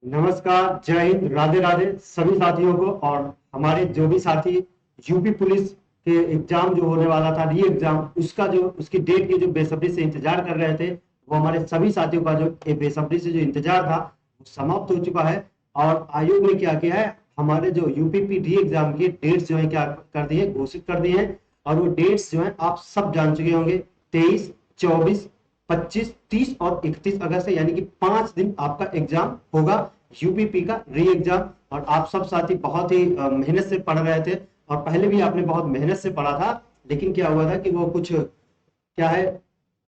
नमस्कार, जय हिंद, राधे राधे सभी साथियों को। और हमारे जो भी साथी यूपी पुलिस के एग्जाम जो होने वाला था, री एग्जाम, उसका जो उसकी डेट की जो बेसब्री से इंतजार कर रहे थे, वो हमारे सभी साथियों का जो बेसब्री से जो इंतजार था वो समाप्त हो चुका है। और आयोग ने क्या किया है, हमारे जो यूपीपी री एग्जाम की डेट्स जो है क्या कर दी है, घोषित कर दी है। और वो डेट्स जो है आप सब जान चुके होंगे, 23, 24, 25, 30 और 31 अगस्त है, यानी कि 5 दिन आपका एग्जाम होगा, यूपीपी का री एग्जाम। और आप सब साथी बहुत ही मेहनत से पढ़ रहे थे, और पहले भी आपने बहुत मेहनत से पढ़ा था। लेकिन क्या हुआ था कि वो कुछ क्या है,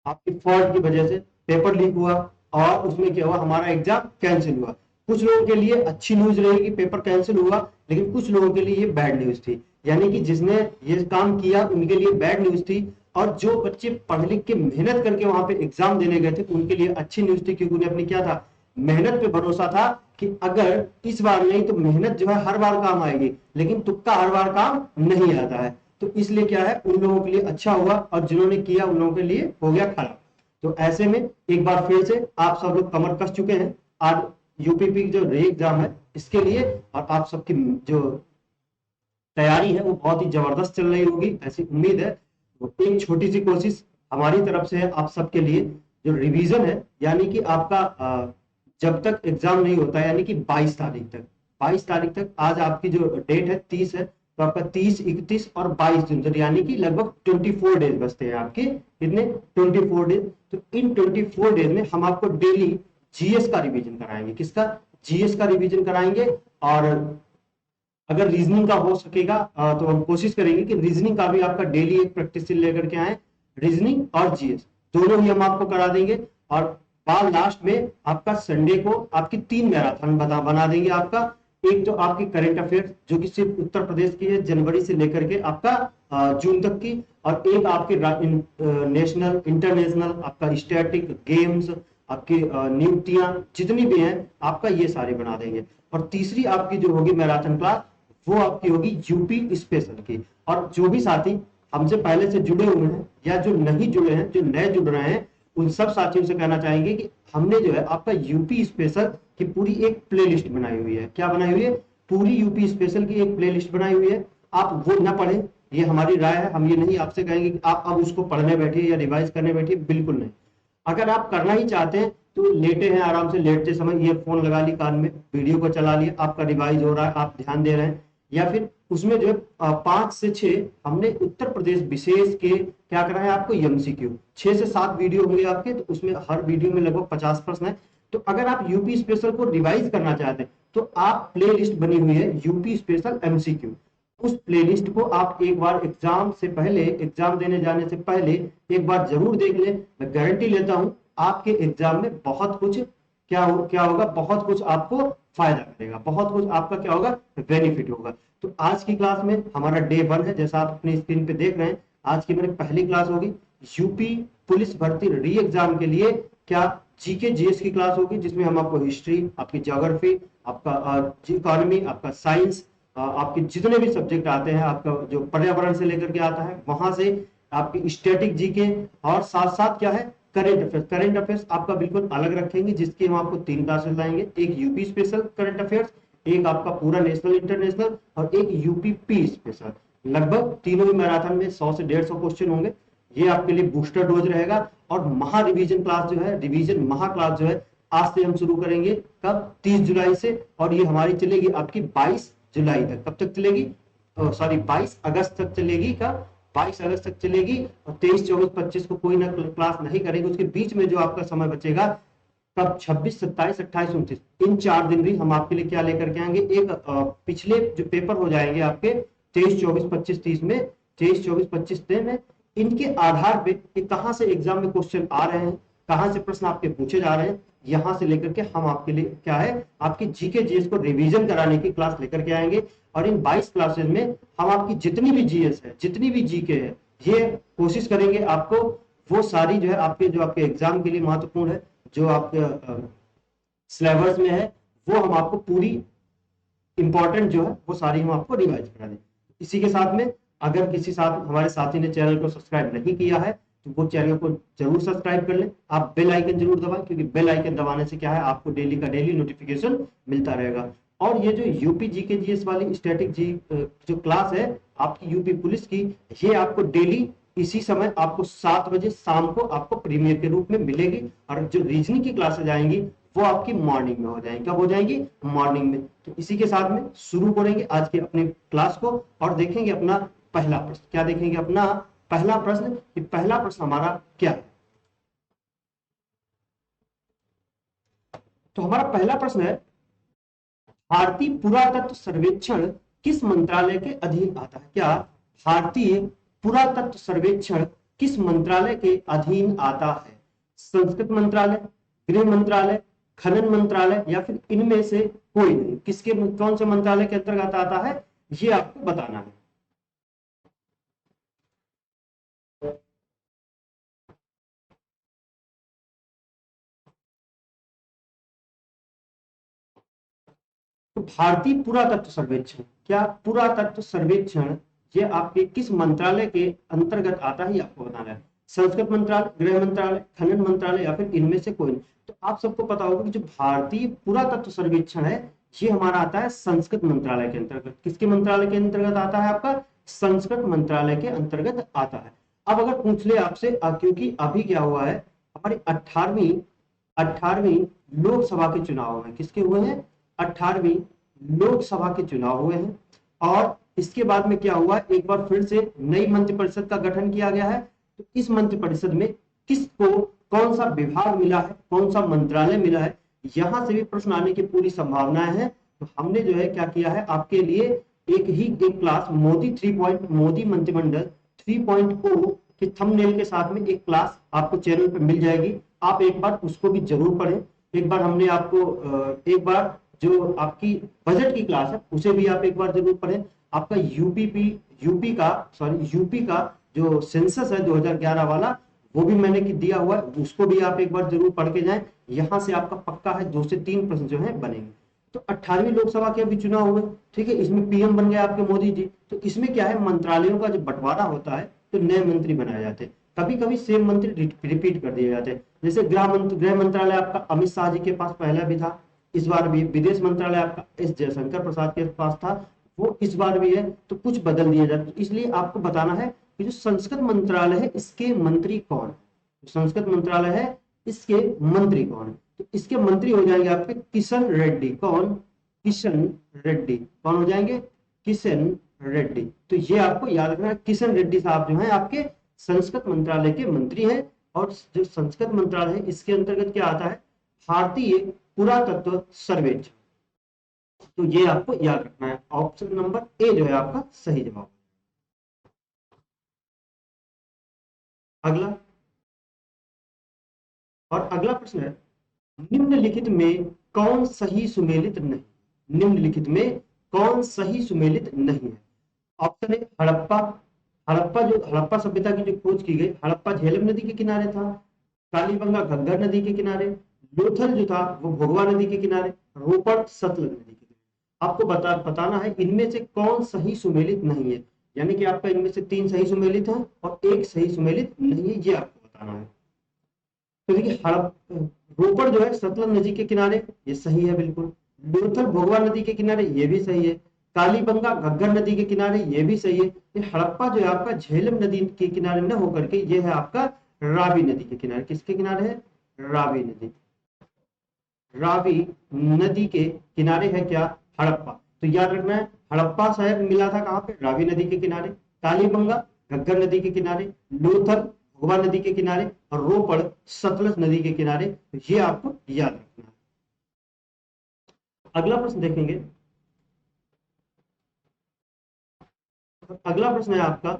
आपकी फॉल्ट की वजह से पेपर लीक हुआ, और उसमें क्या हुआ, हमारा एग्जाम कैंसिल हुआ। कुछ लोगों के लिए अच्छी न्यूज रहेगी, पेपर कैंसिल हुआ, लेकिन कुछ लोगों के लिए ये बैड न्यूज थी। यानी कि जिसने ये काम किया उनके लिए बैड न्यूज थी, और जो बच्चे पढ़ लिख के मेहनत करके वहां पे एग्जाम देने गए थे उनके लिए अच्छी न्यूज थी, क्योंकि उन्हें अपनी क्या था, मेहनत पे भरोसा था कि अगर इस बार नहीं तो मेहनत जो है हर बार काम आएगी, लेकिन तुक्का हर बार काम नहीं आता है। तो इसलिए क्या है, उन लोगों के लिए अच्छा हुआ, और जिन्होंने किया उन लोगों के लिए हो गया खराब। तो ऐसे में एक बार फिर से आप सब लोग कमर कस चुके हैं आज यूपीपी की जो रे एग्जाम है इसके लिए। और आप सबकी जो तैयारी है वो बहुत ही जबरदस्त चल रही होगी, ऐसी उम्मीद है। तो एक छोटी सी कोशिश हमारी तरफ से है आप सबके लिए, जो रिवीजन है, यानी कि आपका जब तक एग्जाम नहीं होता, यानी कि 22 तारीख तक आज आपकी जो डेट है 30 है, तो आपका 30, 31 और 22 दिन तक, यानी कि लगभग 24 डेज बचते हैं आपके। कितने? 24 डेज। तो इन 24 डेज में हम आपको डेली जीएस का रिवीजन कराएंगे। किसका? जीएस का रिवीजन कराएंगे। और अगर रीजनिंग का हो सकेगा तो हम कोशिश करेंगे कि रीजनिंग का भी आपका डेली एक प्रैक्टिस लेकर के आए। रीजनिंग और जीएस दोनों ही हम आपको करा देंगे। और बाद लास्ट में आपका संडे को आपकी 3 मैराथन बना देंगे आपका। एक तो आपकी करंट अफेयर्स जो कि सिर्फ उत्तर प्रदेश की है, जनवरी से लेकर के आपका जून तक की। और एक आपकी नेशनल इंटरनेशनल आपका स्टैटिक गेम्स, आपकी नियुक्तियां जितनी भी हैं आपका, ये सारे बना देंगे। और तीसरी आपकी जो होगी मैराथन क्लास, वो आपकी होगी यूपी स्पेशल की। और जो भी साथी हमसे पहले से जुड़े हुए हैं या जो नहीं जुड़े हैं, जो नए जुड़ रहे हैं, उन सब साथियों से कहना चाहेंगे कि हमने जो है आपका यूपी स्पेशल की पूरी एक प्लेलिस्ट बनाई हुई है। क्या बनाई हुई है? पूरी यूपी स्पेशल की एक प्लेलिस्ट बनाई हुई है। आप वो ना पढ़ें, ये हमारी राय है। हम ये नहीं आपसे कहेंगे कि आप अब उसको पढ़ने बैठिए या रिवाइज करने बैठिए, बिल्कुल नहीं। अगर आप करना ही चाहते हैं तो लेटे हैं आराम से, लेटते समय ईयरफोन लगा ली कान में, वीडियो को चला लिया, आपका रिवाइज हो रहा है, आप ध्यान दे रहे हैं। या फिर उसमें जो है 5 से 6 हमने उत्तर प्रदेश विशेष के क्या करा है आपको, एमसीक्यू 6 से 7 वीडियो होंगे आपके, तो उसमें हर वीडियो में लगभग 50 प्रश्न है। तो अगर आप यूपी स्पेशल को रिवाइज करना चाहते हैं तो आप प्ले लिस्ट बनी हुई है यूपी स्पेशल एमसीक्यू, उस प्लेलिस्ट को आप एक बार एग्जाम से पहले, एग्जाम देने जाने से पहले एक बार जरूर देख लें। मैं गारंटी लेता हूं आपके एग्जाम में बहुत कुछ क्या होगा, बहुत कुछ आपको फायदा करेगा, बहुत कुछ आपका क्या होगा, बेनिफिट होगा। तो आज की क्लास में हमारा डे 1 है, जैसा आप अपनी स्क्रीन पे देख रहे हैं। आज की मेरी पहली क्लास होगी यूपी पुलिस भर्ती री एग्जाम के लिए क्या जीके जीएस की क्लास होगी, जिसमें हम आपको हिस्ट्री, आपकी ज्योग्राफी, आपका इकोनॉमी, आपका साइंस, आपके जितने भी सब्जेक्ट आते हैं, आपका जो पर्यावरण से लेकर के आता है वहां से, आपकी स्टैटिक जीके, और साथ साथ क्या है, करंट अफेयर्स। करंट अफेयर्स आपका बिल्कुल अलग रखेंगे, जिसकी हम आपको 3 क्लासेस लाएंगे। एक यूपी स्पेशल करंट अफेयर्स, एक आपका पूरा नेशनल इंटरनेशनल, और एक यूपी पी स्पेशल। लगभग तीनों ही मैराथन में 100 से 150 क्वेश्चन होंगे। ये आपके लिए बूस्टर डोज रहेगा। और महा रिवीजन क्लास जो है, रिवीजन महा क्लास जो है, आज से हम शुरू करेंगे। कब? 30 जुलाई से। और ये हमारी चलेगी आपकी 22 जुलाई तक। कब तक चलेगी? सॉरी, 22 अगस्त तक चलेगी। कब? 22 अगस्त तक चलेगी। और 23, 24, 25 को कोई ना क्लास नहीं करेंगे। उसके बीच में जो आपका समय बचेगा, कब? 26, 27, 28, 29, इन 4 दिन भी हम आपके लिए क्या लेकर के आएंगे, एक पिछले जो पेपर हो जाएंगे आपके 23, 24, 25, 30 में, 23, 24, 25 में, इनके आधार पे कि कहां से एग्जाम में क्वेश्चन आ रहे हैं, कहां से प्रश्न आपके पूछे जा रहे हैं, यहां से लेकर के हम आपके लिए क्या है, आपकी जीके जीएस को रिवीजन कराने की क्लास लेकर के आएंगे। और इन 22 क्लासेस में हम आपकी जितनी भी जीएस है, जितनी भी जीके है, ये कोशिश करेंगे आपको वो सारी जो है आपके एग्जाम के लिए महत्वपूर्ण है, जो आपके सिलेबस में है, वो हम आपको पूरी इंपॉर्टेंट जो है वो सारी हम आपको रिवाइज करा दें। इसी के साथ में अगर किसी साथ हमारे साथी ने चैनल को सब्सक्राइब नहीं किया है तो वो चैनल को जरूर सब्सक्राइब कर लें। आप बेल आइकन जरूर दबाएं, क्योंकि बेल आइकन दबाने से क्या है, आपको डेली का डेली नोटिफिकेशन मिलता रहेगा। और ये जो यूपी जीके जीएस वाली स्टैटिक जी जो क्लास है आपकी यूपी पुलिस की, ये आपको डेली इसी समय आपको 7 बजे शाम को आपको प्रीमियर के रूप में मिलेगी। और जो रीजनिंग की क्लासेज आएंगी वो आपकी मॉर्निंग में हो जाएंगी। कब हो जाएंगी? मॉर्निंग में। तो इसी के साथ में शुरू करेंगे आज के अपने क्लास को और देखेंगे अपना पहला प्रश्न। क्या देखेंगे? अपना पहला प्रश्न। कि पहला प्रश्न हमारा क्या है? तो हमारा पहला प्रश्न है, भारतीय पुरातत्व सर्वेक्षण किस मंत्रालय के अधीन आता है? क्या भारतीय पुरातत्व सर्वेक्षण किस मंत्रालय के अधीन आता है? संस्कृत मंत्रालय, गृह मंत्रालय, खनन मंत्रालय या फिर इनमें से कोई नहीं? किसके कौन से मंत्रालय के अंतर्गत आता है ये आपको बताना है। तो भारतीय पुरातत्व सर्वेक्षण, क्या पुरातत्व सर्वेक्षण ये आपके किस मंत्रालय के अंतर्गत आता है, आपको बताना है। संस्कृत मंत्रालय, गृह मंत्रालय, खनन मंत्रालय या फिर इनमें से कोई नहीं? तो आप सबको पता होगा कि जो भारतीय पुरातत्व सर्वेक्षण है ये हमारा आता है संस्कृत मंत्रालय के अंतर्गत। किसके मंत्रालय के अंतर्गत आता है? आपका संस्कृत मंत्रालय के अंतर्गत आता है। अब अगर पूछ ले आपसे, क्योंकि अभी क्या हुआ है, हमारी 18वीं लोकसभा के चुनाव में किसके हुए हैं? 18वीं लोकसभा के चुनाव हुए हैं। और इसके बाद में क्या हुआ, एक बार फिर से नई मंत्रिपरिषद का गठन किया गया है। तो इस मंत्रिपरिषद में किसको कौन सा विभाग मिला है, कौन सा मंत्रालय मिला है, यहां से भी प्रश्न आने की पूरी संभावनाएं हैं। तो हमने जो है क्या किया है, आपके लिए एक क्लास मोदी मंत्रिमंडल 3.0 के थंबनेल के साथ में एक क्लास आपको चैनल पे मिल जाएगी। आप एक बार उसको भी जरूर पढ़ें। एक बार हमने आपको एक बार जो आपकी बजट की क्लास है उसे भी आप एक बार जरूर पढ़ें। आपका यूपी का जो सेंसस है 2011 वाला, वो भी मैंने दिया हुआ है, उसको भी आप एक बार जरूर पढ़ के जाएं। यहां से आपका पक्का है 2 से 3 प्रश्न जो है बनेंगे। तो 18वीं लोकसभा के अभी चुनाव हुए, ठीक है, इसमें पीएम बन गए आपके मोदी जी। तो इसमें क्या है, मंत्रालयों का जब बंटवारा होता है तो नए मंत्री बनाए जाते हैं। कभी कभी सेम मंत्री रिपीट कर दिए जाते हैं। जैसे गृह मंत्रालय आपका अमित शाह जी के पास पहला भी था, इस बार भी। विदेश मंत्रालय आपका एस जयशंकर प्रसाद के पास था, वो इस बार भी है। तो कुछ बदल दिया जाता है। इसलिए आपको बताना है कि जो संस्कृत मंत्रालय है इसके मंत्री कौन है। संस्कृत मंत्रालय है इसके मंत्री कौन है? तो इसके मंत्री हो जाएंगे आपके किशन रेड्डी। कौन? किशन रेड्डी। कौन हो जाएंगे? किशन रेड्डी। तो ये आपको याद रखना है, किशन रेड्डी साहब जो है आपके संस्कृत मंत्रालय के मंत्री हैं। और जो संस्कृत मंत्रालय है इसके अंतर्गत क्या आता है? भारतीय पुरातत्व सर्वेक्षण। तो ये आपको याद रखना है। ऑप्शन नंबर ए जो है आपका सही जवाब। अगला, और अगला प्रश्न है, निम्नलिखित में कौन सही सुमेलित नहीं? निम्नलिखित में कौन सही सुमेलित नहीं है? Option A Harappa. हड़प्पा सभ्यता की जो खोज की गई, हड़प्पा झेलम नदी के किनारे था। कालीबंगा घग्गर नदी के किनारे। लोथल जो था वो भोगवा नदी के किनारे। रोपड़ सतलज नदी के किनारे। आपको बताना है इनमें से कौन सही सुमेलित नहीं है। यानी कि आपका इनमें से 3 सही सुमेलित है और 1 सही सुमेलित नहीं है, ये आपको बताना है। तो देखिए, रोपड़ जो है सतलज नदी के किनारे, ये सही है बिल्कुल। लोथल भोगवा नदी के किनारे, ये भी सही है। कालीबंगा घग्गर नदी के किनारे, ये भी सही है। ये हड़प्पा जो है आपका झेलम नदी के किनारे न होकर के ये है आपका रावी नदी के किनारे। किसके किनारे है? रावी नदी। रावी नदी के किनारे है क्या? हड़प्पा। तो याद रखना है, हड़प्पा शहर मिला था कहां पे? रावी नदी के किनारे। कालीबंगा घग्गर नदी के किनारे। लोथल भोगवा नदी के किनारे और रोपड़ सतलज नदी के किनारे। तो ये आपको याद रखना है। अगला प्रश्न देखेंगे। अगला प्रश्न है आपका,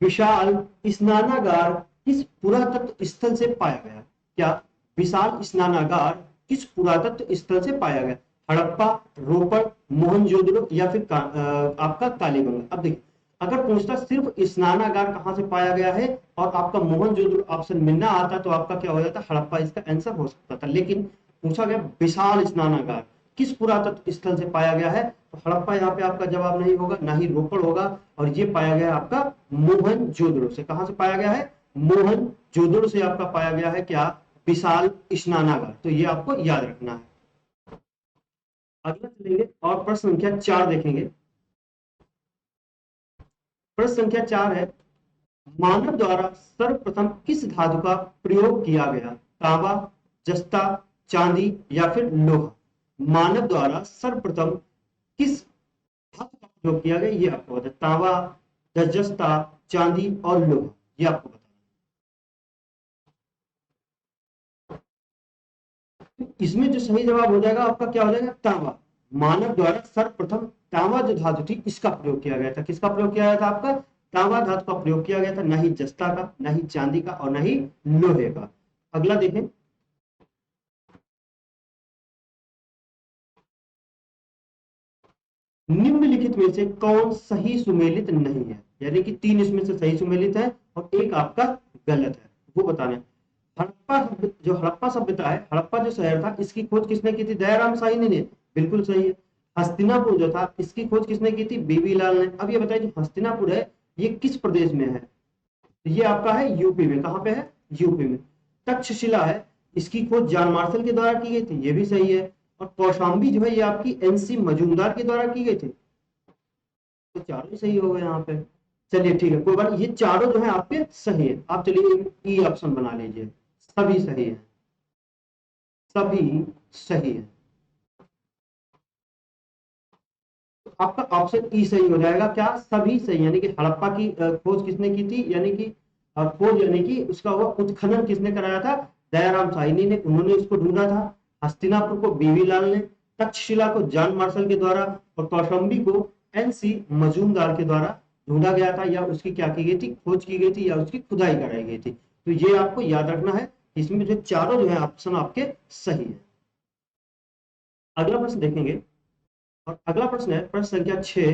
विशाल स्नानागार किस पुरातत्व स्थल से पाया गया? क्या विशाल स्नानागार किस पुरातत्व स्थल से पाया गया? हड़प्पा, रोपड़, मोहनजोदड़ो या फिर आपका कालीबंगा। अब देखिए, अगर पूछता सिर्फ स्नानागार कहां से पाया गया है और आपका मोहनजोदड़ो ऑप्शन में ना आता तो आपका क्या हो जाता? हड़प्पा इसका आंसर हो सकता था। लेकिन पूछा गया विशाल स्नानागार किस पुरातत्व स्थल से पाया गया है, तो हड़प्पा यहाँ पे आपका जवाब नहीं होगा, ना ही रोपड़ होगा। और ये पाया गया आपका मोहनजोदड़ो से। कहां से पाया गया है? मोहन जोदड़ो से आपका पाया गया है क्या, विशाल स्नानागार। तो ये आपको याद रखना है। अगला चलेंगे और प्रश्न संख्या 4 देखेंगे। प्रश्न संख्या 4 है, मानव द्वारा सर्वप्रथम किस धातु का प्रयोग किया गया, तांबा, जस्ता, चांदी या फिर लोहा। मानव द्वारा सर्वप्रथम किस धातु का प्रयोग किया गया, ये आपको बता, तांबा, जस्ता, चांदी और लोहा, ये आपको बताना। इसमें जो सही जवाब हो जाएगा आपका क्या हो जाएगा, तांबा। मानव द्वारा सर्वप्रथम तांबा जो धातु थी इसका प्रयोग किया गया था। किसका प्रयोग किया गया था आपका, तांबा धातु का प्रयोग किया गया था, न ही जस्ता का, न ही चांदी का और न ही लोहे का। अगला देखें, निम्नलिखित में से कौन सही सुमेलित नहीं है, यानी कि 3 इसमें से सही सुमेलित है और एक आपका गलत है, वो बताना है। जो हड़प्पा सभ्यता है, हड़प्पा जो शहर था, इसकी खोज किसने की थी, दयाराम साहनी ने। बिल्कुल सही है। हस्तिनापुर जो था, इसकी खोज किसने की थी, बीबी लाल ने। अब ये बताइए जो हस्तिनापुर है ये किस प्रदेश में है, ये आपका है यूपी में। कहां पे है, यूपी में। तक्षशिला है, इसकी खोज जॉन मार्शल के द्वारा की गई थी, ये भी सही है। और कौशाम्बी जो है ये आपकी एनसी मजूमदार के द्वारा की गई थी। तो चारों सही हो गए यहाँ पे। चलिए ठीक है, कोई बात, ये चारों जो है आपके सही है। आप चलिए ई ऑप्शन बना लीजिए, सभी सही है, सभी सही है। तो आपका ऑप्शन ई सही हो जाएगा, क्या, सभी सही। यानी कि हड़प्पा की खोज किसने की थी, यानी कि खोज यानी कि उसका वो उत्खनन किसने कराया था, दयाराम साहनी ने, उन्होंने उसको ढूंढा था। हस्तिनापुर को बीवी लाल ने, तक्षशिला को जॉन मार्शल के द्वारा और कौशाम्बी को एनसी मजूमदार के द्वारा ढूंढा गया था, या उसकी क्या की गई थी, खोज की गई थी, या उसकी खुदाई कराई गई थी। तो ये आपको याद रखना है, इसमें जो चारों जो है ऑप्शन आपके सही है। अगला प्रश्न देखेंगे और अगला प्रश्न है प्रश्न संख्या 6,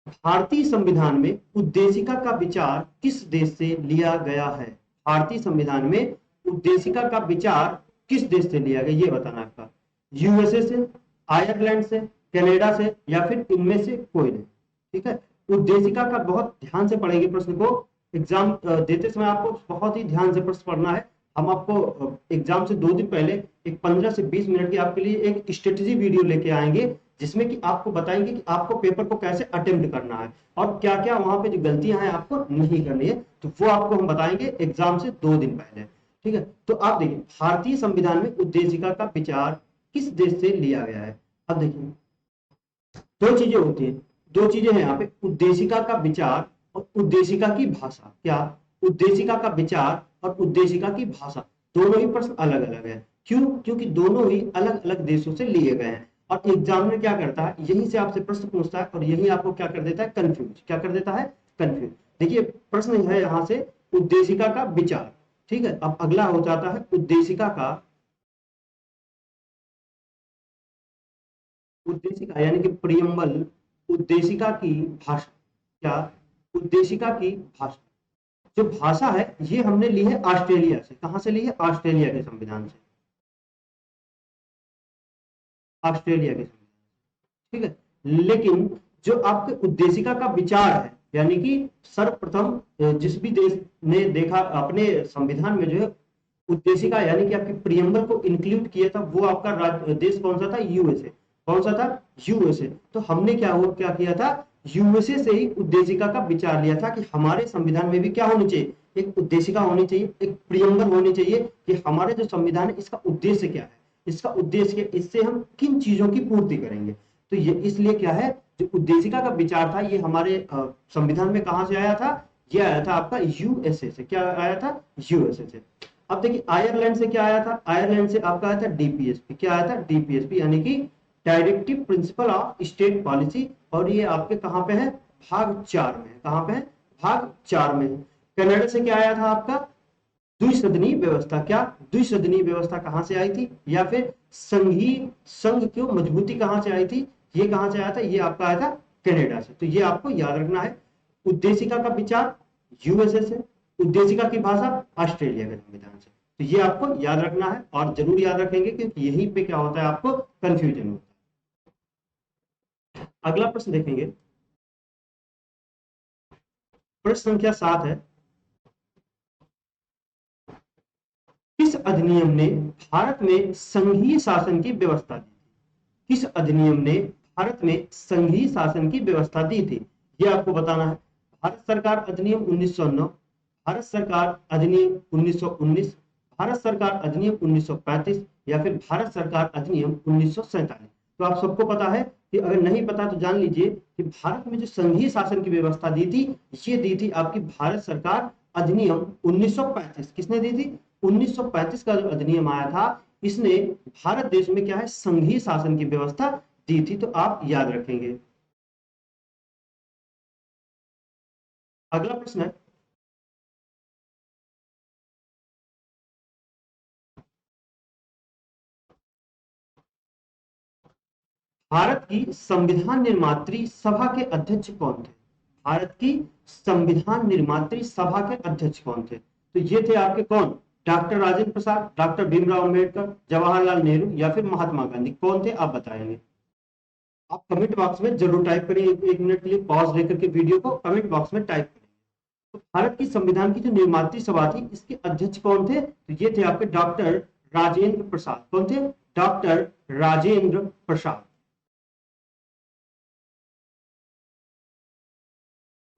भारतीय संविधान में उद्देशिका का विचार किस देश से लिया गया है। भारतीय संविधान में उद्देशिका का विचार किस देश से लिया गया, ये बताना है आपका। यूएसए से, आयरलैंड से, कनाडा से या फिर इनमें से कोई नहीं। ठीक है, उद्देशिका का बहुत ध्यान से पढ़ेंगे प्रश्न को। एग्जाम देते समय आपको बहुत ही ध्यान से प्रश्न पढ़ना है। हम आपको एग्जाम से 2 दिन पहले एक 15 से 20 मिनट की आपके लिए एक स्ट्रेटेजी वीडियो लेके आएंगे, जिसमें कि आपको बताएंगे कि आपको पेपर को कैसे अटेम्प्ट करना है और क्या क्या वहां पे जो गलतियां हैं आपको नहीं करनी है। तो वो आपको हम बताएंगे एग्जाम से 2 दिन पहले। ठीक है, तो आप देखिए भारतीय संविधान में उद्देशिका का विचार किस देश से लिया गया है। अब देखिए दो चीजें होती हैं, दो चीजें हैं यहाँ पे, उद्देशिका का विचार और उद्देशिका की भाषा। क्या, उद्देशिका का विचार और उद्देशिका की भाषा, दोनों ही प्रश्न अलग अलग है। क्यों, क्योंकि दोनों ही अलग अलग देशों से लिए गए हैं। और एग्जामिनर क्या करता है, यहीं से आपसे प्रश्न पूछता है और यही आपको क्या कर देता है, कंफ्यूज। क्या कर देता है, कंफ्यूज। देखिए प्रश्न है यहाँ से उद्देशिका का विचार। ठीक है, अब अगला हो जाता है उद्देशिका का, उद्देशिका यानी कि प्रियम्बल, उद्देशिका की भाषा। क्या, उद्देशिका की भाषा, जो भाषा है ये हमने ली है ऑस्ट्रेलिया से। कहां से ली है, ऑस्ट्रेलिया के संविधान से, ऑस्ट्रेलिया के संविधान। ठीक है, लेकिन जो आपके उद्देशिका का विचार है, यानी कि सर्वप्रथम जिस भी देश ने देखा अपने संविधान में जो है उद्देशिका यानी कि आपकी प्रियम्बल को इंक्लूड किया था, वो आपका देश कौन सा था, यूएसए। कौन सा था, यूएसए। तो हमने क्या किया था, यूएसए से ही उद्देशिका का विचार लिया था कि हमारे संविधान में भी क्या होनी चाहिए, एक उद्देशिका होनी चाहिए, एक प्रियम्बल होनी चाहिए कि हमारे जो संविधान है इसका उद्देश्य क्या है, इसका उद्देश्य इससे हम किन चीजों की पूर्ति करेंगे। तो ये इसलिए क्या है, जो उद्देशिका का विचार था ये हमारे संविधान में कहां से आया था, ये आया था आपका यूएसए से। क्या आया था, यूएसए से। अब देखिए आयरलैंड से क्या आया था, आयरलैंड से आपका आया था डीपीएसपी। क्या आया था, डीपीएसपी यानी कि directive principle of state policy. और ये आपके कहां पे है, भाग 4 में है। कहां पे है, भाग 4 में है। कनाडा से क्या आया था आपका, द्विसदनीय व्यवस्था। क्या, द्विसदनीय व्यवस्था कहां से आई थी, या फिर संघीय संघ की मजबूती कहां से आई थी, ये कहां से आया था, ये आपका आया था कनाडा से। तो ये आपको याद रखना है, उद्देशिका का विचार यूएसए से, उद्देशिका की भाषा ऑस्ट्रेलिया के संविधान से। तो ये आपको याद रखना है और जरूर याद रखेंगे क्योंकि यहीं पे क्या होता है, आपको कंफ्यूजन होता है। अगला प्रश्न देखेंगे, प्रश्न संख्या 7 है, किस अधिनियम ने भारत में संघीय शासन की व्यवस्था दी? किस अधिनियम ने भारत में संघीय शासन की व्यवस्था दी थी? ये आपको बताना है। भारत सरकार अधिनियम 1909, भारत सरकार अधिनियम 1919, भारत सरकार अधिनियम 1935 या फिर भारत सरकार अधिनियम 1947। तो आप सबको पता है कि अगर नहीं पता तो जान लीजिए कि भारत में जो संघीय शासन की व्यवस्था दी थी, ये दी थी आपकी भारत सरकार अधिनियम 1935। किसने दी थी? 1935 का जो अधिनियम आया था, इसने भारत देश में क्या है, संघीय शासन की व्यवस्था दी थी। तो आप याद रखेंगे। अगला प्रश्न है, भारत की संविधान निर्मात्री सभा के अध्यक्ष कौन थे? भारत की संविधान निर्मात्री सभा के अध्यक्ष कौन थे? तो ये थे आपके कौन? डॉक्टर राजेंद्र प्रसाद, डॉक्टर भीमराव अंबेडकर, जवाहरलाल नेहरू या फिर महात्मा गांधी। कौन थे आप बताएंगे? आप कमेंट बॉक्स में जरूर टाइप करिए। एक मिनट के लिए पॉज लेकर के वीडियो को कमेंट बॉक्स में टाइप करिए। तो भारत की संविधान की जो निर्मात्री सभा थी, इसके अध्यक्ष कौन थे? तो ये थे आपके डॉक्टर राजेंद्र प्रसाद। कौन थे? डॉक्टर राजेंद्र प्रसाद।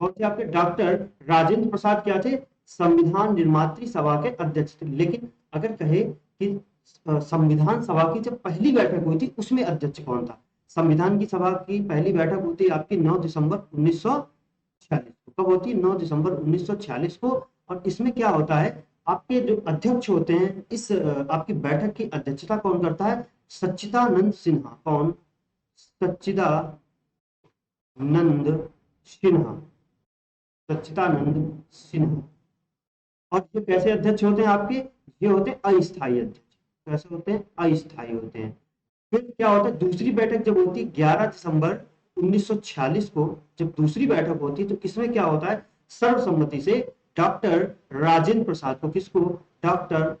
कौन थे आपके? डॉक्टर राजेंद्र प्रसाद क्या थे? संविधान निर्मात्री सभा के अध्यक्ष थे। लेकिन अगर कहे कि संविधान सभा की जब पहली बैठक हुई थी, उसमें अध्यक्ष कौन था? संविधान की सभा की पहली बैठक होती है आपकी 9 दिसंबर 1946 को। कब होती है? 9 दिसंबर 1946 को। और इसमें क्या होता है, आपके जो अध्यक्ष होते हैं, इस आपकी बैठक की अध्यक्षता कौन करता है? सच्चिदानंद सिन्हा। कौन? सच्चिदानंद सिन्हा। सच्चिदानंद सिन्हा। और ये कैसे अध्यक्ष होते हैं आपके? ये होते हैं अस्थायी अध्यक्ष। कैसे होते हैं? अस्थायी होते हैं। फिर क्या होता है, दूसरी बैठक जब होती है 11 दिसंबर 1946 को, जब दूसरी बैठक होती है, तो इसमें क्या होता है, सर्वसम्मति से डॉक्टर राजेंद्र प्रसाद को, किसको? डॉक्टर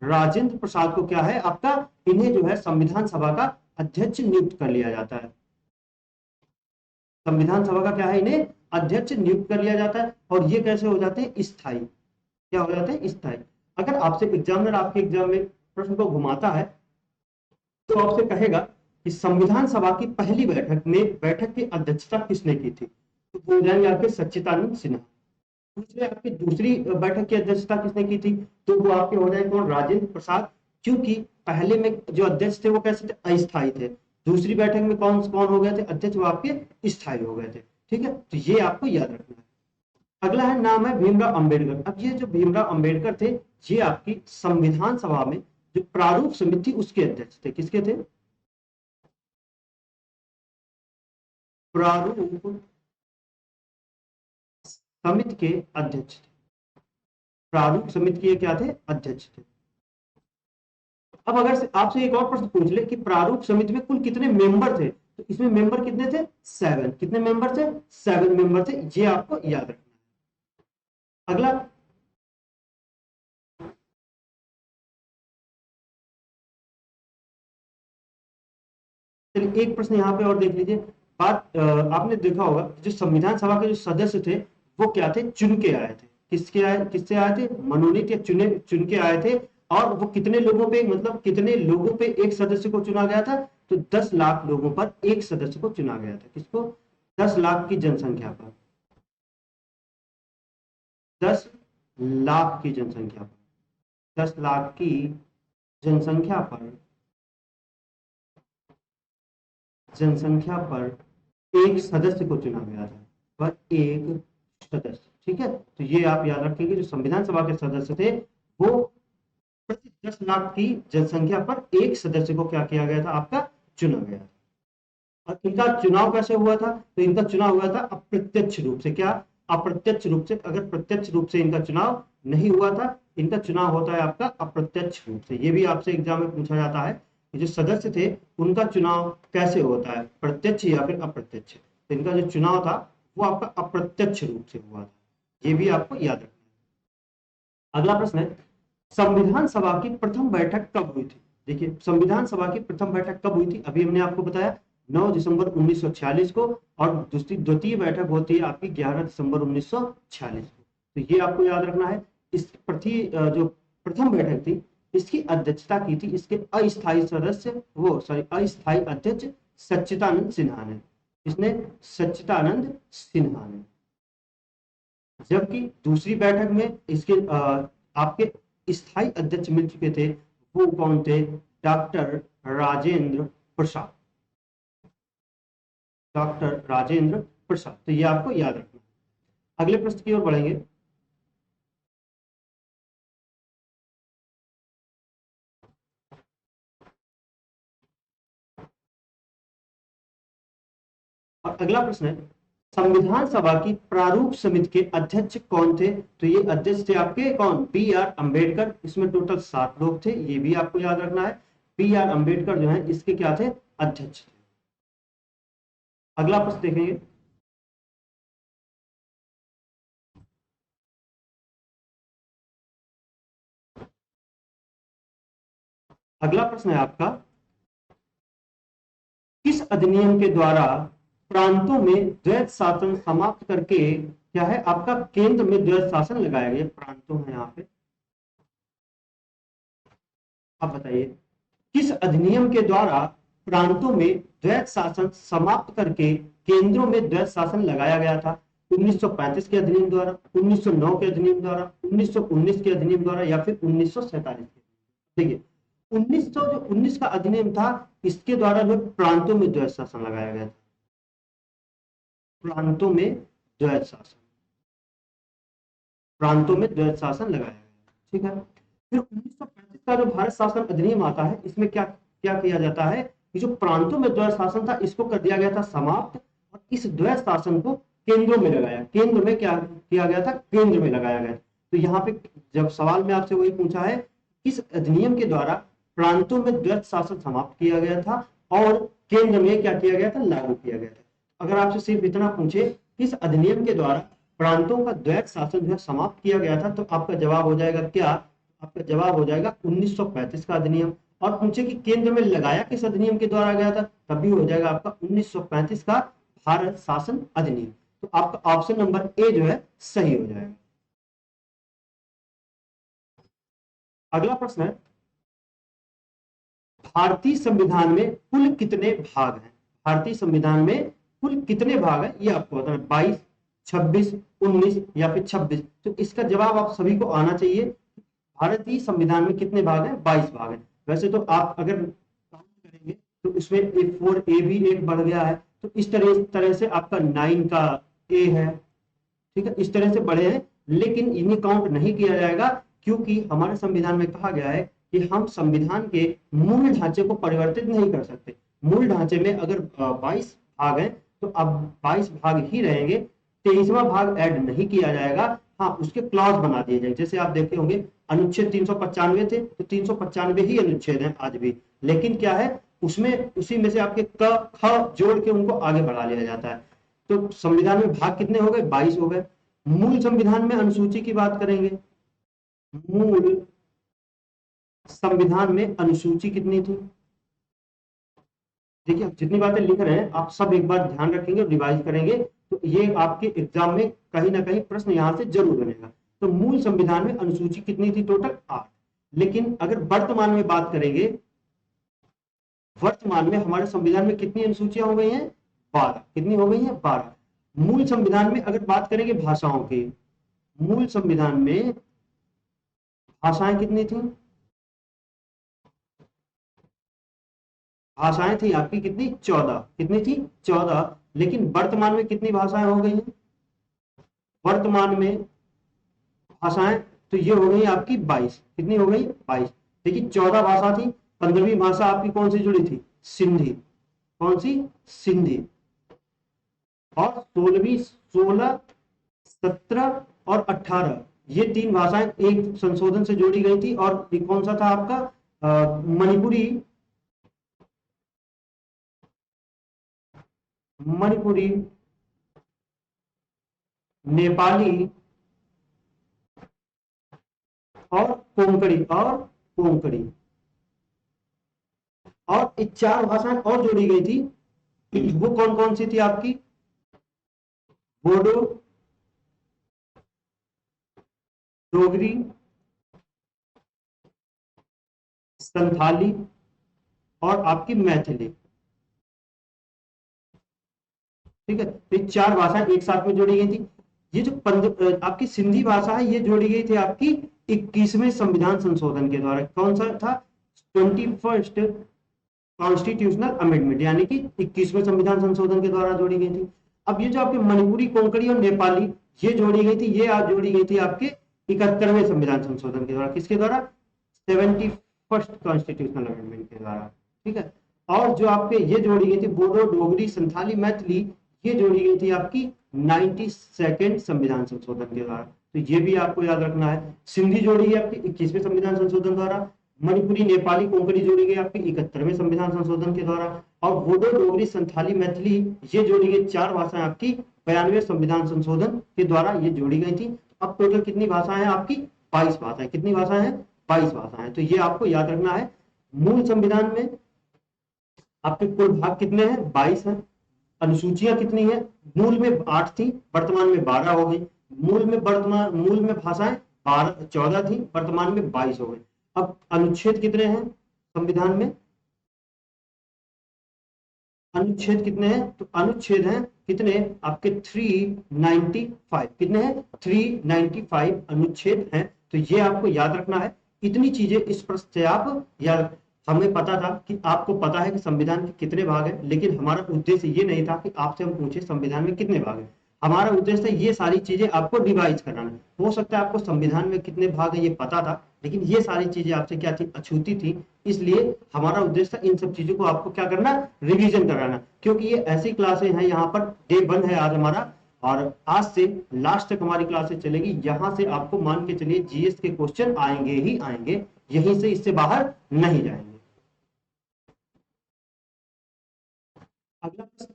राजेंद्र प्रसाद को क्या है आपका, इन्हें जो है संविधान सभा का अध्यक्ष नियुक्त कर लिया जाता है। संविधान सभा का क्या है, इन्हें अध्यक्ष नियुक्त कर लिया जाता है। और ये कैसे हो जाते हैं? स्थायी। क्या हो जाते हैं? स्थायी। अगर आपसे एग्जामिनर आपके एग्जाम में प्रश्न को घुमाता है, तो आपसे कहेगा कि संविधान सभा की पहली बैठक में बैठक की अध्यक्षता किसने की थी? तो वो हो जाएंगे आपके सच्चिदानंद सिन्हा। दूसरे आपकी दूसरी बैठक की अध्यक्षता किसने की थी? तो वो आपके हो जाए कौन? राजेंद्र प्रसाद। क्योंकि पहले में जो अध्यक्ष थे वो कैसे थे? अस्थायी थे। दूसरी बैठक में कौन कौन हो गए थे अध्यक्ष? वो आपके स्थायी हो गए थे। ठीक है, तो ये आपको याद रखना है। अगला है, नाम है भीमराव अंबेडकर। अब ये जो भीमराव अंबेडकर थे, ये आपकी संविधान सभा में जो प्रारूप समिति थी उसके अध्यक्ष थे। किसके थे? प्रारूप समिति के अध्यक्ष थे। प्रारूप समिति के क्या थे? अध्यक्ष थे। अब अगर से आपसे एक और प्रश्न पूछ ले कि प्रारूप समिति में कुल कितने मेंबर थे, तो इसमें मेंबर कितने थे? 7। कितने मेंबर थे? 7 मेंबर थे। ये आपको याद रखना है। अगला, चलिए एक प्रश्न यहाँ पे और देख लीजिए। आपने देखा होगा जो संविधान सभा के जो सदस्य थे, वो क्या थे? चुन के आए थे। किससे आए थे? मनोनीत या चुन के आए थे। और वो कितने लोगों पे, मतलब कितने लोगों पे एक सदस्य को चुना गया था? तो 10 लाख लोगों पर एक सदस्य को चुना गया था। किसको? 10 लाख की जनसंख्या पर। 10 लाख की जनसंख्या पर। 10 लाख की जनसंख्या पर, जनसंख्या पर एक सदस्य को चुना गया था। पर एक सदस्य। ठीक है, तो ये आप याद रखेंगे, जो संविधान सभा के सदस्य थे, वो प्रति 10 लाख की जनसंख्या पर एक सदस्य को क्या किया गया था? आपका चुना गया था। और इनका चुनाव कैसे हुआ था? तो इनका चुनाव हुआ था अप्रत्यक्ष रूप से। क्या? अप्रत्यक्ष रूप से। अगर प्रत्यक्ष रूप से इनका चुनाव नहीं हुआ था, इनका चुनाव होता है आपका अप्रत्यक्ष रूप से। ये भी आपसे एग्जाम में पूछा जाता है कि जो सदस्य थे उनका चुनाव कैसे होता है, प्रत्यक्ष या फिर अप्रत्यक्ष। तो इनका जो चुनाव था वो आपका अप्रत्यक्ष रूप से हुआ था। ये भी आपको याद रखना है। अगला प्रश्न है, संविधान सभा की प्रथम बैठक कब हुई थी? देखिए, संविधान सभा की प्रथम बैठक कब हुई थी? अभी हमने आपको बताया 9 दिसंबर 1946 को, और द्वितीय बैठक होती है आपकी 11 दिसंबर 1946 को। तो ये आपको याद रखना है। इस जो प्रथम बैठक थी, इसकी अध्यक्षता की थी इसके अस्थायी सदस्य, अस्थायी अध्यक्ष सच्चिदानंद सिन्हा ने। इसने सच्चिदानंद सिन्हा ने। जबकि दूसरी बैठक में इसके आपके स्थायी अध्यक्ष मिल चुके थे, वो कौन थे? डॉक्टर राजेंद्र प्रसाद। डॉक्टर राजेंद्र प्रसाद। तो ये आपको याद रखना है। अगले प्रश्न की ओर बढ़ेंगे। और अगला प्रश्न है, संविधान सभा की प्रारूप समिति के अध्यक्ष कौन थे? तो ये अध्यक्ष थे आपके कौन? B R Ambedkar. इसमें टोटल 7 लोग थे, ये भी आपको याद रखना है। बी आर अंबेडकर जो है इसके क्या थे? अध्यक्ष थे। अगला प्रश्न देखेंगे। अगला प्रश्न है आपका, किस अधिनियम के द्वारा प्रांतों में द्वैत शासन समाप्त करके क्या है आपका केंद्र में द्वैत शासन लगाया गया? प्रांतों है यहाँ पे। आप बताइए, किस अधिनियम के द्वारा प्रांतों में द्वैत शासन समाप्त करके केंद्रों में द्वैत शासन लगाया गया था? 1935 के अधिनियम द्वारा, 1909 के अधिनियम द्वारा, 1919 के अधिनियम द्वारा, या फिर 1947 के? देखिए, 1919 का अधिनियम था, इसके द्वारा जो प्रांतों में द्वैत शासन लगाया गया था। प्रांतों में द्वैत शासन, प्रांतों में द्वैत शासन लगाया गया। ठीक है। फिर 1935 का जो भारत शासन अधिनियम आता है, इसमें क्या क्या किया जाता है कि जो प्रांतों में द्वैत शासन था इसको कर दिया गया था समाप्त, और इस द्वैत शासन को केंद्रों में लगाया। केंद्र में क्या किया गया था? केंद्र में लगाया गया। तो यहाँ पे जब सवाल में आपसे वही पूछा है, किस अधिनियम के द्वारा प्रांतों में द्वैत शासन समाप्त किया गया था और केंद्र में क्या किया गया था? लागू किया गया था। अगर आपसे सिर्फ इतना पूछे, किस अधिनियम के द्वारा प्रांतों का द्वैत शासन जो है समाप्त किया गया था, तो आपका जवाब हो जाएगा क्या? आपका जवाब हो जाएगा 1935 का अधिनियम। और पूछे कि केंद्र में लगाया किस अधिनियम के द्वारा गया था, तब भी हो जाएगा आपका 1935 का भारत शासन अधिनियम। तो आपका ऑप्शन नंबर ए जो है सही हो जाएगा। अगला प्रश्न है, भारतीय संविधान में कुल कितने भाग हैं? भारतीय संविधान में कुल कितने भाग हैं ये आपको बताना है। 22, 26, 19 या फिर 26? तो इसका जवाब आप सभी को आना चाहिए। भारतीय संविधान में कितने भाग हैं? 22 भाग हैं। वैसे तो आप अगर काउंट करेंगे तो इसमें फोर ए भी एक बढ़ गया है, तो इस तरह से आपका 9 का ए है। ठीक है, इस तरह से बढ़े हैं, लेकिन इन्हें काउंट नहीं किया जाएगा, क्योंकि हमारे संविधान में कहा गया है कि हम संविधान के मूल ढांचे को परिवर्तित नहीं कर सकते। मूल ढांचे में अगर 22 भाग हैं तो अब 22 भाग ही रहेंगे, 23वां भाग ऐड नहीं किया जाएगा। हाँ, उसके क्लॉज बना दिए जाएंगे। जैसे आप देखे होंगे अनुच्छेद 395 थे, तो 395 ही अनुच्छेद हैं आज भी, लेकिन क्या है उसमें उसी में से आपके क ख जोड़ के उनको आगे बढ़ा लिया जाता है। तो संविधान में भाग कितने हो गए? 22 हो गए। मूल संविधान में अनुसूची की बात करेंगे, मूल संविधान में अनुसूची कितनी थी? देखिए, जितनी बातें लिख रहे हैं आप सब एक बार ध्यान रखेंगे, रिवाइज करेंगे, तो ये आपके एग्जाम में कहीं ना कहीं प्रश्न यहां से जरूर बनेगा। तो मूल संविधान में अनुसूची कितनी थी? टोटल 8। लेकिन अगर वर्तमान में बात करेंगे, वर्तमान में हमारे संविधान में कितनी अनुसूचियां हो गई हैं? 12। कितनी हो गई हैं? 12। मूल संविधान में अगर बात करेंगे भाषाओं की, मूल संविधान में भाषाएं कितनी थी? भाषाएं थी आपकी कितनी? 14। कितनी थी? 14। लेकिन वर्तमान में कितनी भाषाएं हो गई हैं? वर्तमान में भाषाएं तो ये हो गई आपकी 22। कितनी हो गई? 22। देखिए, 14 भाषा थी, 15वीं भाषा आपकी कौन सी जुड़ी थी? सिंधी। कौन सी? सिंधी। और 16वीं, 16, 17 और 18, ये 3 भाषाएं एक संशोधन से जोड़ी गई थी। और ये कौन सा था आपका? मणिपुरी, मणिपुरी, नेपाली और कोंकणी, और कोंकणी। और 4 भाषाएं और जोड़ी गई थी, वो कौन कौन सी थी आपकी? बोडो, डोगरी, संथाली और आपकी मैथिली। ठीक है, तो ये चार भाषाएं एक साथ में जोड़ी गई थी। ये जो आपकी सिंधी भाषा है, ये जोड़ी गई थी आपकी 21वें संविधान संशोधन के द्वारा। कौन सा था? 21st कॉन्स्टिट्यूशनल अमेंडमेंट, यानी कि 21वें संविधान संशोधन के द्वारा जोड़ी गई थी। अब ये जो आपके मणिपुरी, कोंकणी और नेपाली, ये जोड़ी गई थी, ये आज जोड़ी गई थी आपके 71वें संविधान संशोधन के द्वारा। किसके द्वारा? 71st कॉन्स्टिट्यूशनल अमेंडमेंट के द्वारा। ठीक है, और जो आपके ये जोड़ी गई थी बोडो, डोगरी, संथाली, मैथिली, ये जोड़ी गई थी आपकी 92nd संविधान संशोधन के द्वारा। तो ये भी आपको याद रखना है। सिंधी जोड़ी गई आपकी 21वें संविधान संशोधन द्वारा, मणिपुरी, नेपाली, कोंकणी जोड़ी गई आपकी 71वें संविधान संशोधन के द्वारा, और बोडो, डोगरी, संथाली, मैथिली, ये जोड़ी गई चार भाषाएं आपकी 92वें संविधान संशोधन के द्वारा ये जोड़ी गई थी। अब टोटल कितनी भाषाएं हैं आपकी? 22 भाषाएं। कितनी भाषाएं हैं? 22 भाषाएं। तो ये आपको याद रखना है। मूल संविधान में आपके कुल भाग कितने हैं? 22 हैं। अनुसूचियां कितनी है? मूल में 8 थी, वर्तमान में 12 हो गई। मूल में भाषाएं 14 थी, वर्तमान में 22 हो गई। अब अनुच्छेद कितने हैं संविधान में? अनुच्छेद कितने हैं? तो अनुच्छेद हैं कितने आपके? 395। कितने हैं? 395 अनुच्छेद हैं। तो ये आपको याद रखना है। इतनी चीजें इस प्रश्न से आप याद, हमें पता था कि आपको पता है कि संविधान के कितने भाग हैं, लेकिन हमारा उद्देश्य ये नहीं था कि आपसे हम पूछे संविधान में कितने भाग हैं। हमारा उद्देश्य है ये सारी चीजें आपको रिवाइज कराना। हो सकता है आपको संविधान में कितने भाग है ये पता था, लेकिन ये सारी चीजें आपसे क्या थी? अछूती थी। इसलिए हमारा उद्देश्य था इन सब चीजों को आपको क्या करना? रिवीजन कराना। क्योंकि ये ऐसी क्लासें हैं, यहाँ पर डे 1 है आज हमारा, और आज से लास्ट तक हमारी क्लासेस चलेगी। यहां से आपको मान के चलिए जीएस के क्वेश्चन आएंगे ही आएंगे, यहीं से, इससे बाहर नहीं जाएंगे। अगला प्रश्न,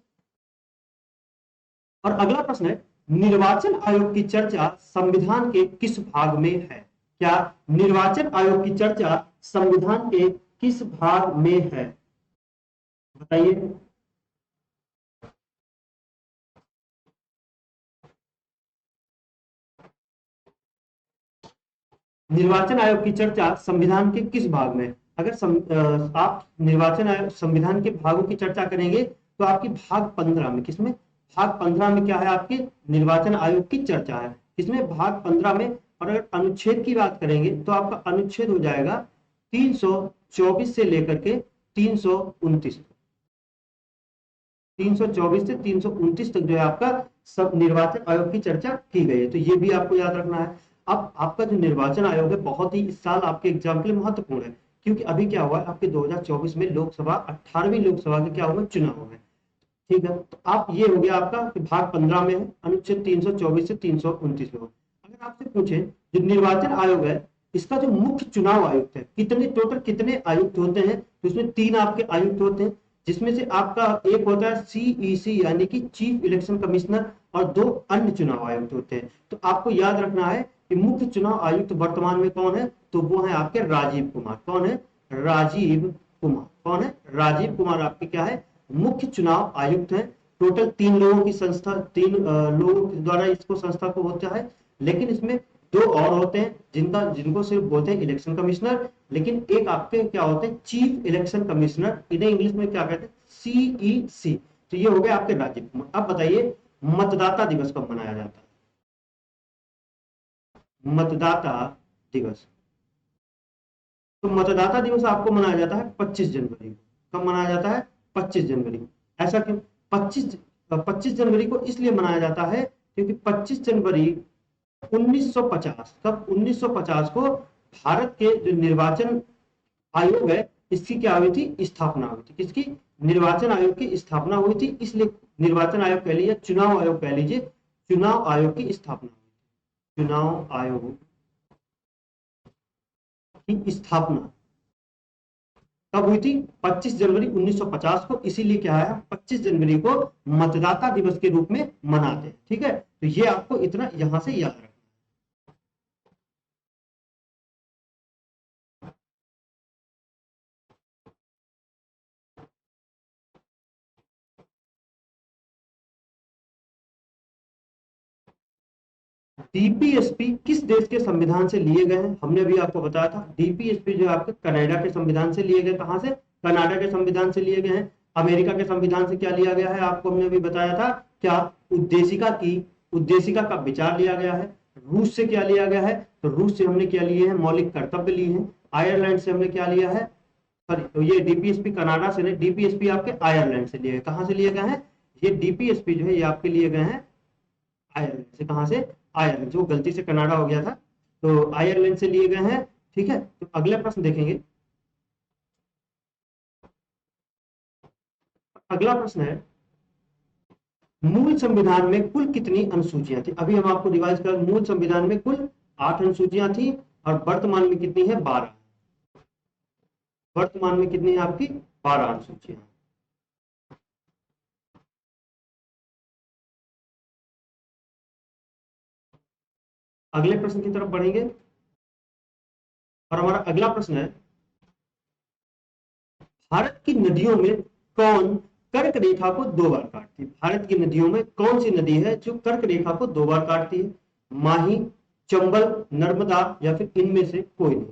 और अगला प्रश्न है, निर्वाचन आयोग की चर्चा संविधान के किस भाग में है? क्या निर्वाचन आयोग की चर्चा संविधान के किस भाग में है? बताइए। निर्वाचन आयोग की चर्चा संविधान के किस भाग में? अगर आप निर्वाचन आयोग संविधान के भागों की चर्चा करेंगे तो आपकी भाग 15 में, किसमें? भाग 15 में क्या है? आपके निर्वाचन आयोग की चर्चा है। किसमें? भाग 15 में। और अगर अनुच्छेद की बात करेंगे तो आपका अनुच्छेद हो जाएगा 324 से लेकर के 329। 324 से 329 तक जो है आपका सब निर्वाचन आयोग की चर्चा की गई है। तो ये भी आपको याद रखना है। अब आपका जो निर्वाचन आयोग है बहुत ही इस साल आपके एग्जाम के लिए महत्वपूर्ण है, क्योंकि अभी क्या हुआ है आपके 2024 में लोकसभा, 18वीं लोकसभा के क्या हुआ? चुनाव हुए। ठीक है, तो आप ये हो गया आपका कि भाग 15 में है, अनुच्छेद 324 से 329 में हो। अगर आपसे पूछे जो निर्वाचन आयोग है, इसका जो मुख्य चुनाव आयुक्त है, कितने टोटल कितने आयुक्त होते हैं? तो इसमें 3 आपके आयुक्त होते हैं, जिसमें से आपका एक होता है सीईसी यानी कि चीफ इलेक्शन कमिश्नर, और 2 अन्य चुनाव आयुक्त होते हैं। तो आपको याद रखना है कि मुख्य चुनाव आयुक्त वर्तमान में कौन है? तो वो है आपके राजीव कुमार। कौन है? राजीव कुमार। कौन है? राजीव कुमार आपके क्या है? मुख्य चुनाव आयुक्त है। टोटल 3 लोगों की संस्था, 3 लोगों के द्वारा इसको संस्था को होता है, लेकिन इसमें 2 और होते हैं जिनको सिर्फ बोलते हैं इलेक्शन कमिश्नर, लेकिन एक आपके क्या होते हैं? Chief election commissioner. इन्हें इंग्लिश में क्या कहते हैं? सीईसी। तो ये हो गया आपके राजीव कुमार। अब बताइए मतदाता दिवस कब मनाया जाता है? मतदाता दिवस, तो मतदाता दिवस आपको मनाया जाता है 25 जनवरी को। कब मनाया जाता है? 25 जनवरी को। ऐसा क्यों? 25 जनवरी को इसलिए मनाया जाता है क्योंकि 25 जनवरी 1950, कब? 1950 को भारत के जो निर्वाचन आयोग है, इसकी क्या हुई थी? स्थापना हुई थी। किसकी? निर्वाचन आयोग की स्थापना हुई थी, इसलिए निर्वाचन आयोग कह लीजिए, चुनाव आयोग कह लीजिए, चुनाव आयोग की स्थापना हुई। चुनाव आयोग की स्थापना कब हुई थी? 25 जनवरी 1950 को। इसीलिए क्या है, 25 जनवरी को मतदाता दिवस के रूप में मनाते हैं। ठीक है, तो ये आपको इतना यहां से याद रखना। डीपीएसपी किस देश के संविधान से लिए गए हैं? हमने अभी आपको बताया था डीपीएसपी जो है आपके कनाडा के संविधान से लिए गए। कहां से? कनाडा के संविधान से लिए गए हैं। अमेरिका के संविधान से क्या लिया गया है? आपको हमने अभी बताया था क्या? उद्देशिका का विचार लिया गया है। रूस से क्या लिया गया है? तो रूस से हमने क्या लिए हैं? मौलिक कर्तव्य लिए हैं। आयरलैंड से हमने क्या लिया है? सॉरी, तो ये डीपीएसपी कनाडा से नहीं, डीपीएसपी आपके आयरलैंड से लिए गए। कहां से लिए गए हैं? ये डीपीएसपी जो है ये आपके लिए गए हैं आयरलैंड से। कहां से? आयरलैंड। जो गलती से कनाडा हो गया था, तो आयरलैंड से लिए गए हैं। ठीक है, तो अगला प्रश्न देखेंगे। अगला प्रश्न है, मूल संविधान में कुल कितनी अनुसूचियां थी? अभी हम आपको रिवाइज कर, मूल संविधान में कुल 8 अनुसूचियां थी और वर्तमान में कितनी है? 12। वर्तमान में कितनी है आपकी? 12 अनुसूचियां। अगले प्रश्न की तरफ बढ़ेंगे और हमारा अगला प्रश्न है, भारत की नदियों में कौन कर्क रेखा को 2 बार काटती है? भारत की नदियों में कौन सी नदी है जो कर्क रेखा को 2 बार काटती है? माही, चंबल, नर्मदा या फिर इनमें से कोई नहीं।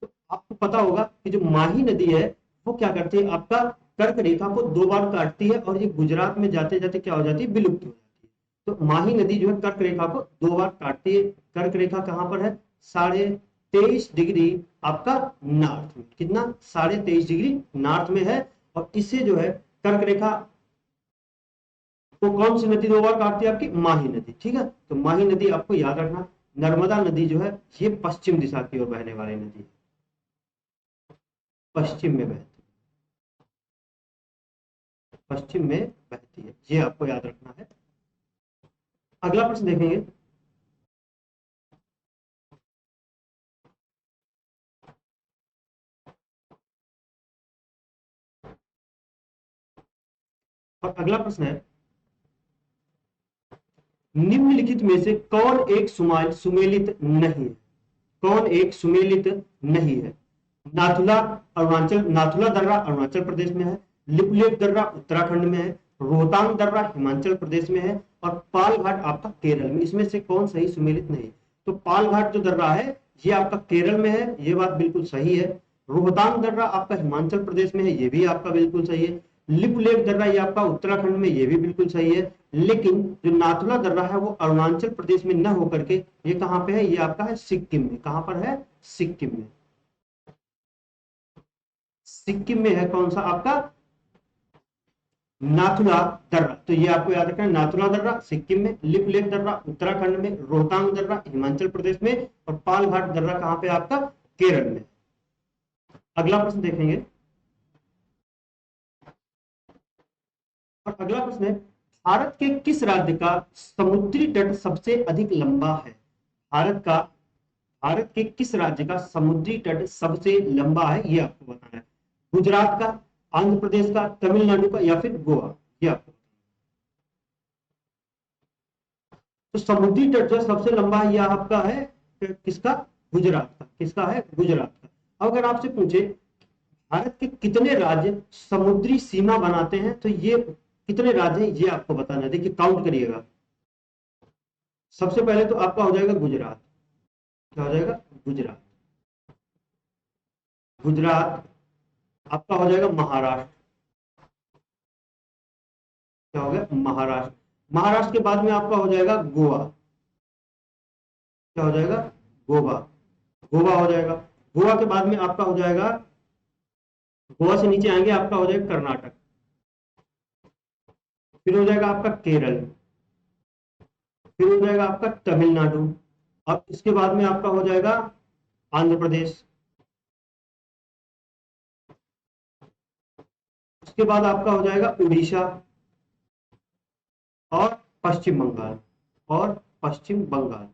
तो आपको पता होगा कि जो माही नदी है वो क्या करती है? आपका कर्क रेखा को 2 बार काटती है और ये गुजरात में जाते जाते क्या हो जाती है? विलुप्त हो जाती है। तो माही नदी जो है कर्क रेखा को 2 बार काटती है। कर्क रेखा कहां पर है? 23.5 डिग्री आपका नॉर्थ में। कितना? 23.5 डिग्री नॉर्थ में है। और इससे जो है कर्क रेखा को कौन सी नदी 2 बार काटती है? आपकी माही नदी। ठीक है, तो माही नदी आपको याद रखना। नर्मदा नदी जो है ये पश्चिम दिशा की ओर बहने वाली नदी है, पश्चिम में बहती है, पश्चिम में बहती है, ये आपको याद रखना है। अगला प्रश्न देखेंगे। और अगला प्रश्न है, निम्नलिखित में से कौन एक सुमेलित नहीं है? कौन एक सुमेलित नहीं है? नाथुला नाथुला दर्रा अरुणाचल प्रदेश में है। लिपुलेख दर्रा उत्तराखंड में है। रोहतांग दर्रा हिमाचल प्रदेश में है। और पाल घाट आपका केरल में। इसमें से कौन सही सुमेलित नहीं? तो पाल घाट जो दर्रा है ये आपका केरल में है, ये बात बिल्कुल सही है। रोहतांग दर्रा आपका हिमाचल प्रदेश में है, ये भी आपका बिल्कुल सही है। लिपुलेख दर्रा ये आपका उत्तराखंड में, ये भी बिल्कुल सही है। लेकिन जो नाथुला दर्रा है वो अरुणाचल प्रदेश में न होकर के ये कहां पे है? ये आपका है सिक्किम में। कहां पर है? सिक्किम में। सिक्किम में है कौन सा? आपका नाथुला दर्रा। तो ये आपको याद रखना है, नाथुला दर्रा सिक्किम में, लिपुलेख दर्रा उत्तराखंड में, रोहतांग दर्रा हिमाचल प्रदेश में और पाल घाट दर्रा कहां पे? आपका केरल में। अगला प्रश्न देखेंगे और अगला प्रश्न है, भारत के किस राज्य का समुद्री तट सबसे अधिक लंबा है? भारत के किस राज्य का समुद्री तट सबसे लंबा है? ये आपको बताना है। गुजरात का, आंध्र प्रदेश का, तमिलनाडु का या फिर गोवा? ये आपको। तो समुद्री तट जो सबसे लंबा है ये आपका है किसका? गुजरात का। किसका है? गुजरात का। अगर आपसे पूछे भारत के कितने राज्य समुद्री सीमा बनाते हैं तो ये कितने राज्य हैं ये आपको बताना है। देखिए काउंट करिएगा। सबसे पहले तो आपका हो जाएगा गुजरात। क्या हो जाएगा? गुजरात। गुजरात आपका हो जाएगा महाराष्ट्र। क्या हो गया? महाराष्ट्र। महाराष्ट्र के बाद में आपका हो जाएगा गोवा। क्या हो जाएगा? गोवा। गोवा हो जाएगा। गोवा के बाद में आपका हो जाएगा, गोवा से नीचे आएंगे आपका हो जाएगा कर्नाटक। फिर हो जाएगा आपका केरल। फिर हो जाएगा आपका तमिलनाडु। अब इसके बाद में आपका हो जाएगा आंध्र प्रदेश। उसके बाद आपका हो जाएगा उड़ीसा और पश्चिम बंगाल। और पश्चिम बंगाल।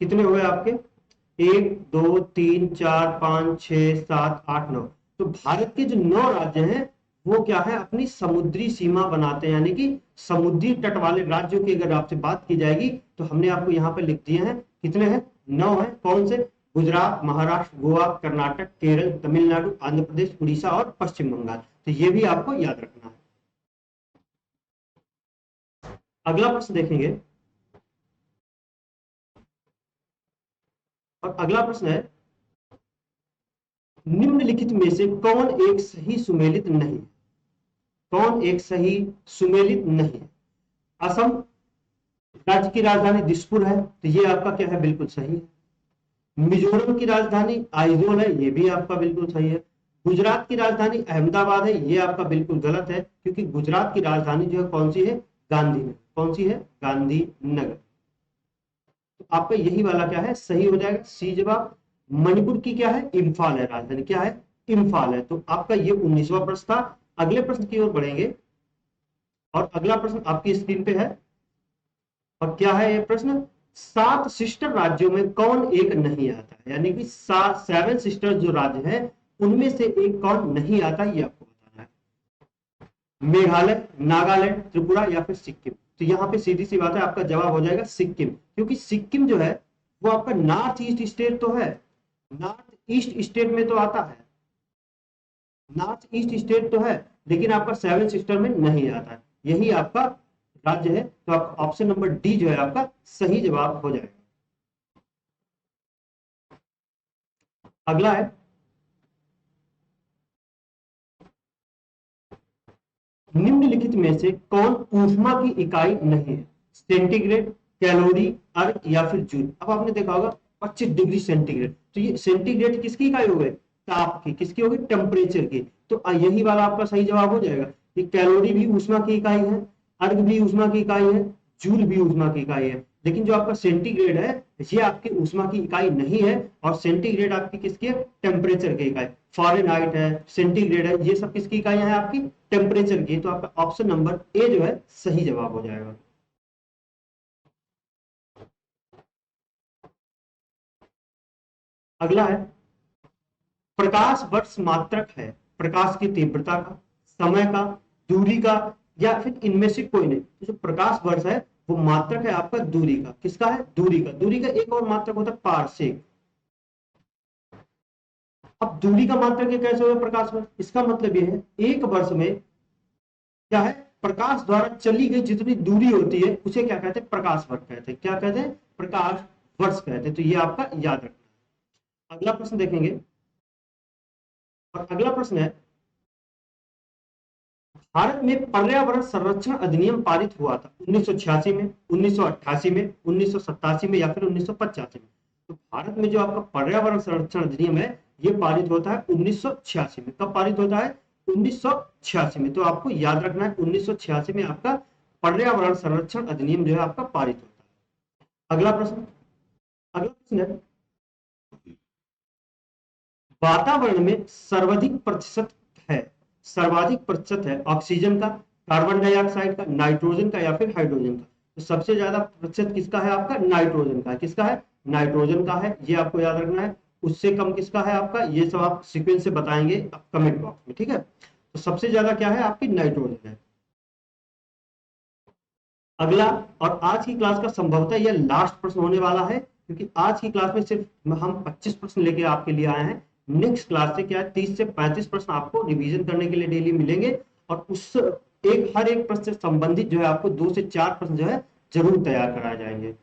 कितने हुए आपके? 1 2 3 4 5 6 7 8 9। तो भारत के जो 9 राज्य हैं वो क्या है? अपनी समुद्री सीमा बनाते हैं, यानी कि समुद्री तट वाले राज्यों की अगर आपसे बात की जाएगी तो हमने आपको यहाँ पे लिख दिए हैं। कितने हैं? 9 हैं। कौन से? गुजरात, महाराष्ट्र, गोवा, कर्नाटक, केरल, तमिलनाडु, आंध्र प्रदेश, उड़ीसा और पश्चिम बंगाल। तो ये भी आपको याद रखना है। अगला प्रश्न देखेंगे, और अगला प्रश्न है, निम्नलिखित में से कौन एक सही सुमेलित नहीं है? कौन एक सही सुमेलित नहीं है? असम राज्य की राजधानी दिसपुर है, तो ये आपका क्या है, बिल्कुल सही है। मिजोरम की राजधानी आइजोल है, ये भी आपका बिल्कुल सही है। गुजरात की राजधानी अहमदाबाद है, ये आपका बिल्कुल गलत है, क्योंकि गुजरात की राजधानी जो है कौन सी है, गांधीनगर। कौन सी है, गांधीनगर। तो आपका यही वाला क्या है, सही हो जाएगा, सी जवाब। मणिपुर की क्या है, इम्फाल है राजधानी, क्या है, इम्फाल है। तो आपका ये 19वां प्रश्न था। अगले प्रश्न की ओर बढ़ेंगे, और अगला प्रश्न आपकी स्क्रीन पे है, और क्या है ये प्रश्न, 7 सिस्टर राज्यों में कौन एक नहीं आता है? यानी कि 7 सिस्टर जो राज्य है उनमें से एक कौन नहीं आता, ये आपको बताना है। मेघालय, नागालैंड, त्रिपुरा या फिर सिक्किम। तो यहाँ पे सीधी सी बात है, आपका जवाब हो जाएगा सिक्किम, क्योंकि सिक्किम जो है वो आपका नॉर्थ ईस्ट स्टेट तो है, नॉर्थ ईस्ट स्टेट में तो आता है, नॉर्थ ईस्ट स्टेट तो है, लेकिन आपका 7 सिस्टर में नहीं आता है, यही आपका राज्य है। तो आपका ऑप्शन नंबर डी जो है आपका सही जवाब हो जाएगा। अगला है, निम्नलिखित में से कौन ऊष्मा की इकाई नहीं है? सेंटीग्रेड, कैलोरी, अर्क या फिर जूल। अब आपने देखा होगा 25 डिग्री सेंटीग्रेड, तो ये सेंटीग्रेड किसकी इकाई हो गई, ताप की, किसकी होगी, टेम्परेचर की। तो यही वाला आपका सही जवाब हो जाएगा कि कैलोरी भी ऊष्मा की इकाई है, अर्क भी ऊष्मा की इकाई है, जूल भी ऊष्मा की इकाई है। लेकिन जो आपका सेंटीग्रेड है ये आपकी ऊष्मा की इकाई नहीं है, और सेंटीग्रेड आपकी किसकी है, टेम्परेचर की इकाई। फॉरेनहाइट है, सेंटीग्रेड है, ये सब किसकी इकाइयां हैं, आपकी टेम्परेचर की। तो आपका ऑप्शन नंबर ए जो है सही जवाब हो जाएगा। अगला है, प्रकाश वर्ष मात्रक है प्रकाश की तीव्रता का, समय का, दूरी का, या फिर इनमें से कोई नहीं। तो जो प्रकाश वर्ष है वो मात्रक है आपका दूरी का, किसका है, दूरी का। दूरी का एक और मात्रक होता है पारसेक। अब दूरी का मात्रक ये कैसे होगा, प्रकाश वर्ष, इसका मतलब ये है एक वर्ष में क्या है, प्रकाश द्वारा चली गई जितनी दूरी होती है उसे क्या कहते हैं, प्रकाश वर्ष कहते हैं। क्या कहते हैं, प्रकाश वर्ष कहते हैं। तो ये आपका याद रखना है। अगला प्रश्न देखेंगे, और अगला प्रश्न है, भारत में पर्यावरण संरक्षण अधिनियम पारित हुआ था 1986 में, 1988 में, 1987 में या फिर 1985 में। तो भारत में जो आपका पर्यावरण संरक्षण अधिनियम है ये पारित होता है 1986 में। कब पारित होता है, 1986 में। तो आपको याद रखना है 1986 में आपका पर्यावरण संरक्षण अधिनियम जो है आपका पारित होता है। अगला प्रश्न, अगला प्रश्न है, वातावरण में सर्वाधिक प्रतिशत है ऑक्सीजन का, कार्बन डाइऑक्साइड का, नाइट्रोजन का या फिर हाइड्रोजन का। तो सबसे ज्यादा प्रतिशत किसका है, आपका नाइट्रोजन का। किसका है, नाइट्रोजन का है, ये आपको याद रखना है। उससे कम किसका है आपका, ये सब आप सीक्वेंस से बताएंगे कमेंट बॉक्स में, ठीक है। तो सबसे ज्यादा क्या है आपकी, नाइट्रोजन है। अगला, और आज की क्लास का संभवतः यह लास्ट प्रश्न होने वाला है, क्योंकि आज की क्लास में सिर्फ हम 25 प्रश्न लेके आपके लिए आए हैं। नेक्स्ट क्लास से क्या है 30 से 35 प्रश्न आपको रिवीजन करने के लिए डेली मिलेंगे, और उस हर एक प्रश्न से संबंधित जो है आपको 2 से 4 प्रश्न जो है जरूर तैयार कराए जाएंगे।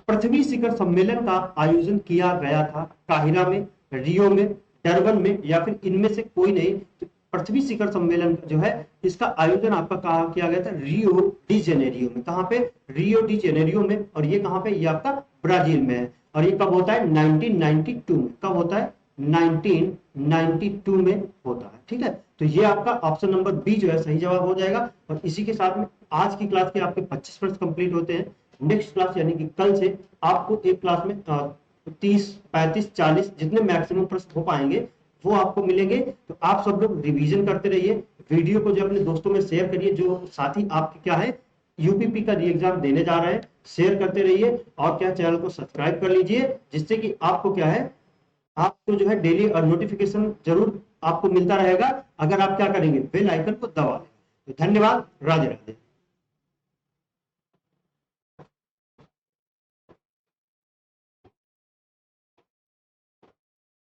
पृथ्वी शिखर सम्मेलन का आयोजन किया गया था काहिरा में, रियो में, डरबन में या फिर इनमें से कोई नहीं। तो पृथ्वी शिखर सम्मेलन जो है इसका आयोजन आपका कहा किया गया था, रियो डी जेनेरियो में। कहां पे, रियो डी जेनेरियो में। और ये कहां पे, ये आपका ब्राजील में है। और ये कब होता है, 1992 में। कब होता है, 1992 में होता है, ठीक है। तो ये आपका ऑप्शन नंबर बी जो है सही जवाब हो जाएगा। और इसी के साथ में आज की क्लास के आपके 25 प्रश्न कंप्लीट होते हैं। नेक्स्ट क्लास यानी कि कल से आपको एक क्लास में 30, 35, 40 जितने मैक्सिमम प्रश्न हो पाएंगे वो आपको मिलेंगे। तो आप सब लोग रिवीजन करते रहिए, वीडियो को जो अपने दोस्तों में शेयर करिए, जो साथी आपके क्या है यूपीपी का री एग्जाम देने जा रहे हैं, शेयर करते रहिए। और क्या, चैनल को सब्सक्राइब कर लीजिए, जिससे कि आपको क्या है, आपको जो है डेली नोटिफिकेशन जरूर आपको मिलता रहेगा, अगर आप क्या करेंगे, बेल आइकन को दबा दें। तो धन्यवाद, राधे राधे।